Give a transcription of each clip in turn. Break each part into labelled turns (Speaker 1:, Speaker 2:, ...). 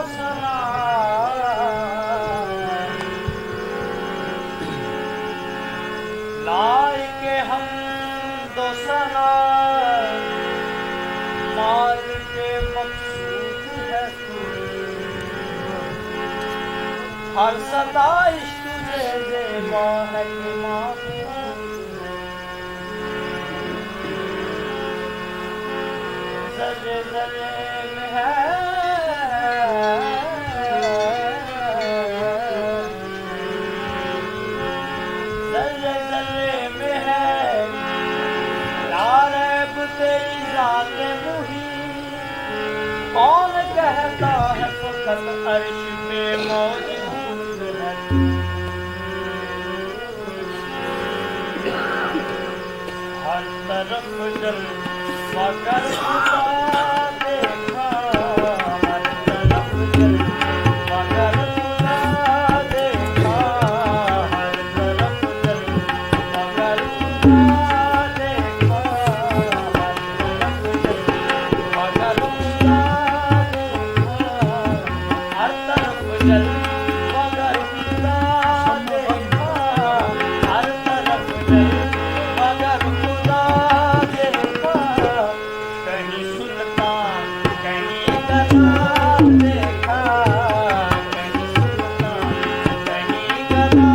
Speaker 1: सना लाए के हम दो सना मार के मकसूद है तू हर सदाइश तुझे ज़ेबा है कि जरे जरे में है जरे जरे में है लारैब तेरी ज़ात मुही कौन कहता है फ़क़त अर्श पे मौजूद है हर तरफ जल मगर खुदा देखा हर तरफ जल मगर खुदा देखा हर तरफ जल मगर खुदा देखा हर तरफ जल मगर खुदा देखा हर तरफ जल मगर खुदा देखा कहीं सुल्तान कहीं गदा देखा कहीं सुल्तान कहीं गदा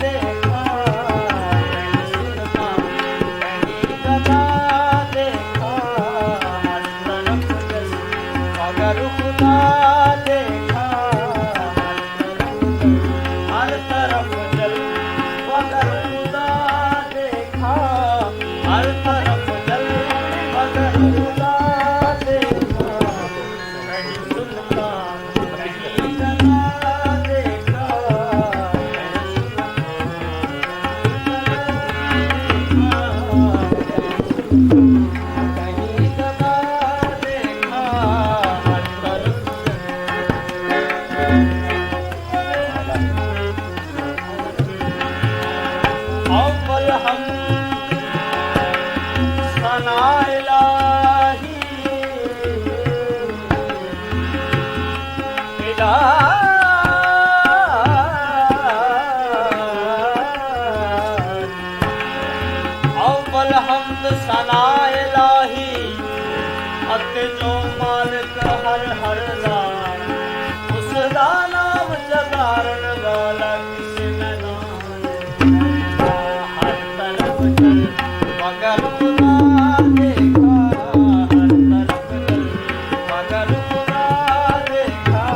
Speaker 1: देखा कहीं सुल्तान कहीं गदा देखा हर तरफ जल मगर खुदा देखा हर तरफ जल मगर खुदा देखा हर तरफ जल मगर खुदा देखा कहीं सुल्तान कहीं गदा देखा कहीं गदा देखा हर तरफ अव्वल हम सना इलाही अव्वल हमद सना इलाही अत जो मालिक हर हर ज़ात उसदा नाम जदारन वाला किसी में नाम हर तरफ जल मगर खुदा देखा हर तरफ जल मगर खुदा देखा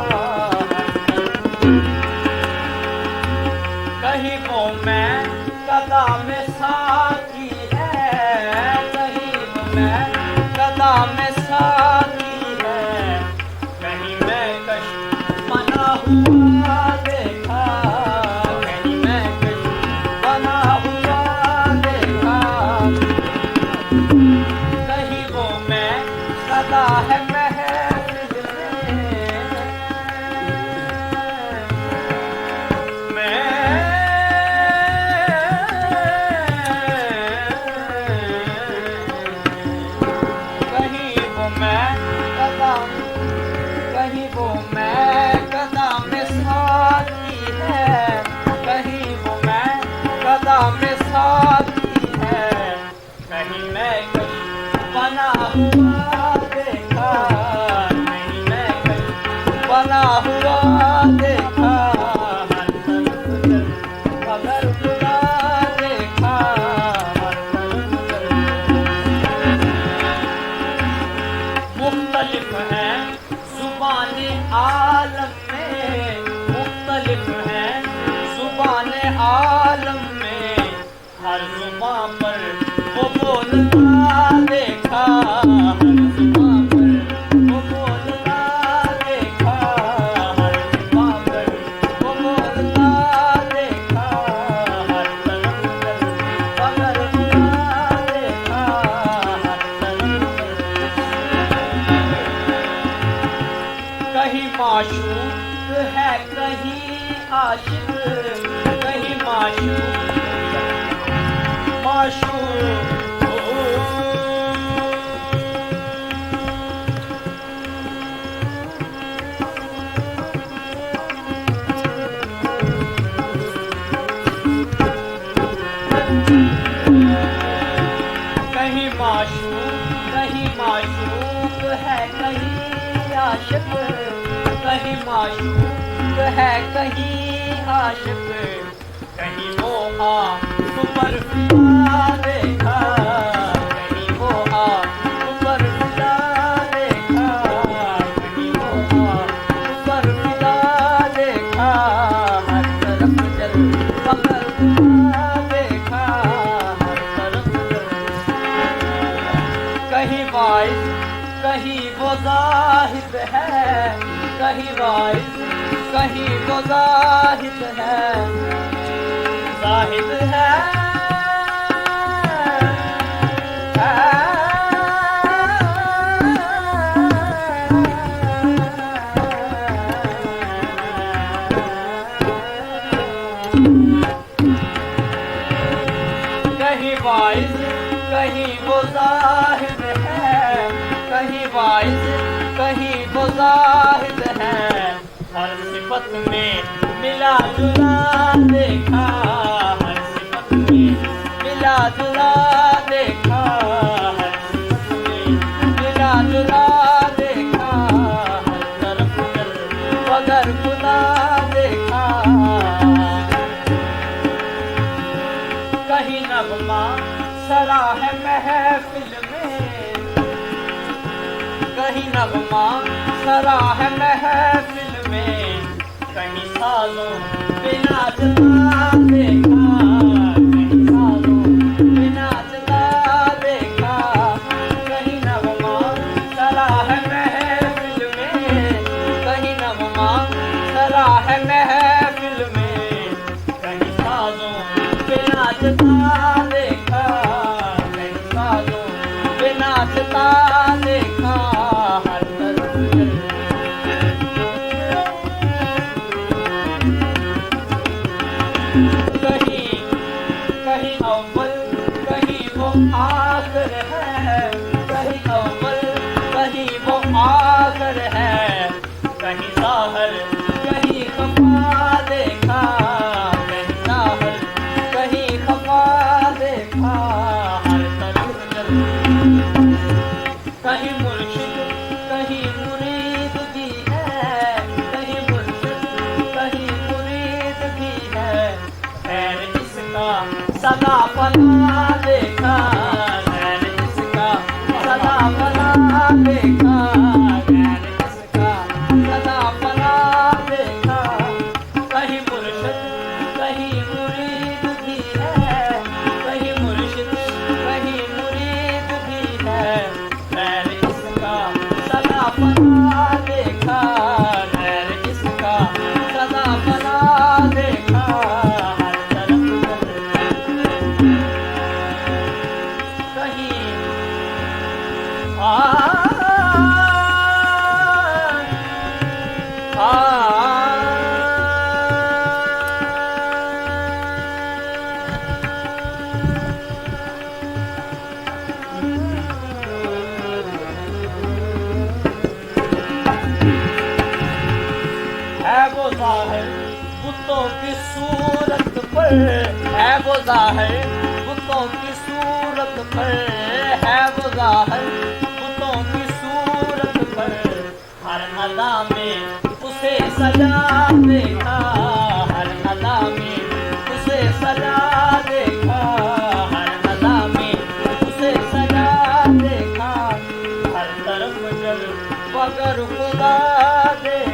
Speaker 1: कहीं वो मैं कदा में साथी है कहीं वो मैं कदा में साथी है कहीं मैं कश बना हुआ देखा कहीं मैं कश बना हुआ देखा कहीं वो मैं सदा है महफिल में कहीं वो मैं कदम कहीं वो मैं कदम में साथी है कहीं वो मैं कदम में साथी है कहीं मैं कहीं बना हुआ देखा कहीं मैं कहीं बना हुआ देखा हर तरफ जल मगर खुदा देखा हर तरफ जल मुख्तलिफ हैं ज़ुबान आलम में मुख्तलिफ हैं ज़ुबान आलम में हर ज़ुबान पर वो बोलता देखा कहीं माशूक है कहीं आशिक, कहीं माशूक है कहीं आशिक, कहीं वो आँख पर फिदा देखा, कहीं वो आँख पर फिदा देखा, कहीं वो आँख पर फिदा देखा, हर तरफ जल फकर खुदा देखा, हर तरफ कहीं वाइज कहीं वो जाहिद है, कहीं वाइज कहीं वो जाहिद है, जाहिद है कहीं वाइज कहीं वो जाहिद है, कहीं वाइज कहीं वो जाहिद है, हर सिफत में मिला जुला देखा, हर सिफत में मिला जुला देखा, हर सिफत में मिला जुला देखा, हर तरफ जल मगर खुदा देखा, कहीं नगमा सरा है महफिल में, कहीं नगमा सरा है महफिल में, कहीं सालों बिना जता देखा, कहीं सालों बिना जता देखा, कहीं नगमा सरा है महफिल में, कहीं नगमा सरा है महफिल में, कहीं सालों बिना जता देखा, कहीं सालों बिना जता देखा, हर तरफ कहीं कहीं अव्वल कहीं वो आखिर है, कहीं अव्वल कहीं वो आखिर है, कहीं ज़ाहिर कहीं खफा देखा, कहीं ज़ाहिर कहीं खफा देखा, हर तरफ जल कहीं मुर्शिद कहीं मुरीद भी है, कहीं मुर्शिद कहीं मुरीद भी है, खैर इसका सदा फना देखा, खैर इसका सदा फना देखा, खैर इसका सदा फना देखा, कहीं मुर्शिद कहीं मुरीद भी है, कहीं मुर्शिद कहीं मुरीद भी है, खैर इसका सदा फना देखा, खैर इसका सदा फना देखा, हर तरफ कहीं है वो ज़ाहिर बुतों की सूरत पर, है वो ज़ाहिर बुतों की सूरत पर, है वो ज़ाहिर बुतों की सूरत पर, हर अदा में उसे सजा देखा, हर अदा में उसे सजा देखा, हर अदा में उसे सजा देखा, हर तरफ जल मगर खुदा देखा।